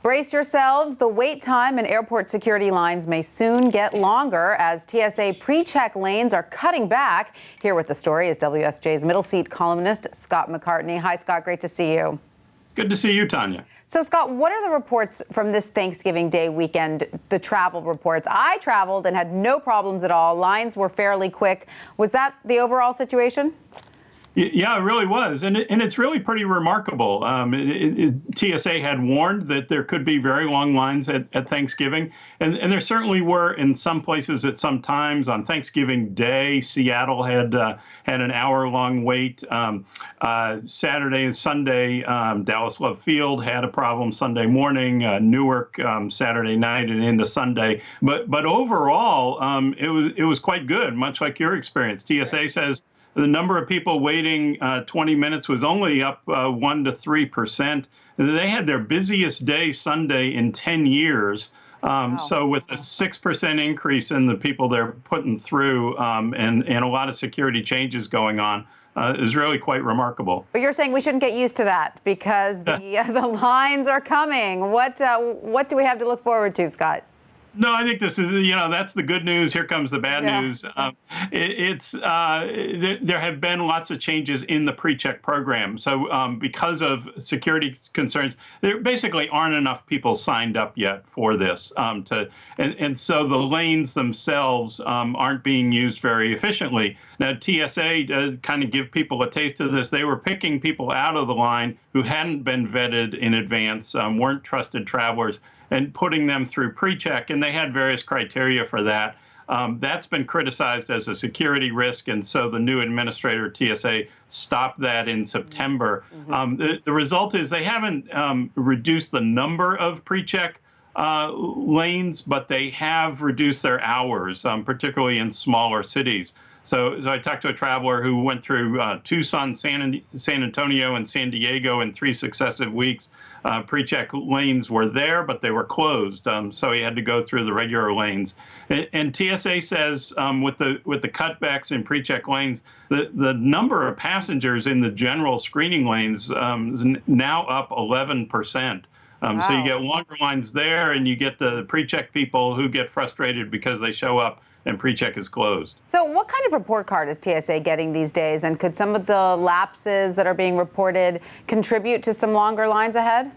Brace yourselves. The wait time in airport security lines may soon get longer as TSA PreCheck lanes are cutting back. Here with the story is WSJ's middle seat columnist, Scott McCartney. Hi, Scott. Great to see you. Good to see you, Tanya. So, Scott, what are the reports from this Thanksgiving Day weekend, the travel reports? I traveled and had no problems at all. Lines were fairly quick. Was that the overall situation? Yeah, it really was. And it's really pretty remarkable. TSA had warned that there could be very long lines at Thanksgiving. And there certainly were in some places at some times. On Thanksgiving Day, Seattle had an hour-long wait. Saturday and Sunday, Dallas Love Field had a problem Sunday morning. Newark Saturday night and into Sunday. But overall, it was quite good, much like your experience. TSA says the number of people waiting 20 minutes was only up 1 to 3%. They had their busiest day Sunday in 10 years. Wow. So with a 6% increase in the people they're putting through and a lot of security changes going on, is really quite remarkable. But you're saying we shouldn't get used to that because the lines are coming. What do we have to look forward to, Scott? No, I think this is, that's the good news. Here comes the bad news. There have been lots of changes in the PreCheck program. So because of security concerns, there basically aren't enough people signed up yet for this. And so the lanes themselves aren't being used very efficiently. Now, TSA, to kind of give people a taste of this, they were picking people out of the line who hadn't been vetted in advance, weren't trusted travelers, and putting them through PreCheck, and they had various criteria for that. That's been criticized as a security risk, and so the new administrator at TSA stopped that in September. The result is they haven't reduced the number of PreCheck lanes, but they have reduced their hours, particularly in smaller cities. So I talked to a traveler who went through Tucson, San Antonio, and San Diego in 3 successive weeks. PreCheck lanes were there, but they were closed, so he had to go through the regular lanes. And TSA says with the cutbacks in PreCheck lanes, the number of passengers in the general screening lanes is now up 11%. Wow. So you get longer lines there, and you get the PreCheck people who get frustrated because they show up and PreCheck is closed. So what kind of report card is TSA getting these days? And could some of the lapses that are being reported contribute to some longer lines ahead?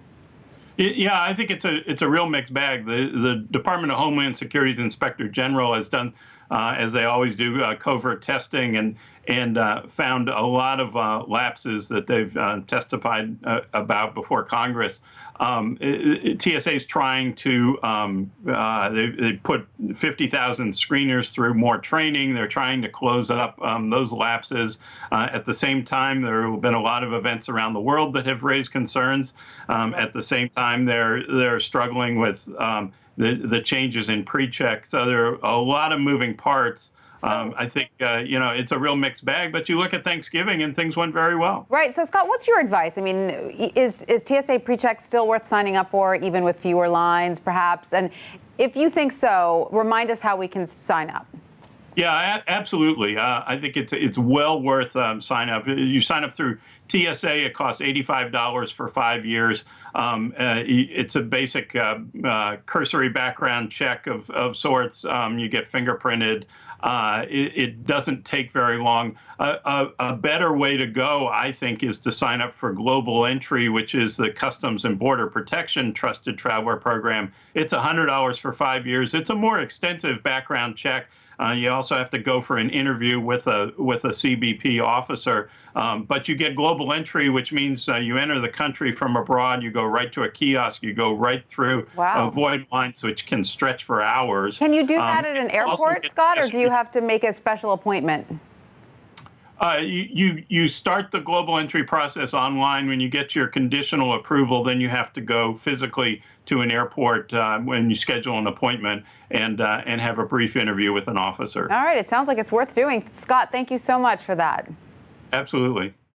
Yeah, I think it's a real mixed bag. The Department of Homeland Security's Inspector General has done, as they always do, covert testing and found a lot of lapses that they've testified about before Congress. TSA is trying to, they put 50,000 screeners through more training. They're trying to close up those lapses. At the same time, there have been a lot of events around the world that have raised concerns. At the same time, they're struggling with the changes in PreCheck. So there are a lot of moving parts. I think, it's a real mixed bag, but you look at Thanksgiving and things went very well. Right. So, Scott, what's your advice? I mean, is TSA PreCheck still worth signing up for, even with fewer lines, perhaps? And if you think so, remind us how we can sign up. Yeah, absolutely. I think it's well worth sign up. You sign up through TSA. It costs $85 for 5 years. It's a basic cursory background check of sorts. You get fingerprinted. It doesn't take very long. A better way to go, I think, is to sign up for Global Entry, which is the Customs and Border Protection Trusted Traveler Program. It's $100 for 5 years. It's a more extensive background check. You also have to go for an interview with a CBP officer. But you get global entry, which means you enter the country from abroad, you go right to a kiosk, you go right through void lines, which can stretch for hours. Can you do that at an airport, Scott, or do you have to make a special appointment? You start the global entry process online. When you get your conditional approval, then you have to go physically to an airport when you schedule an appointment and have a brief interview with an officer. All right. It sounds like it's worth doing. Scott, thank you so much for that. Absolutely.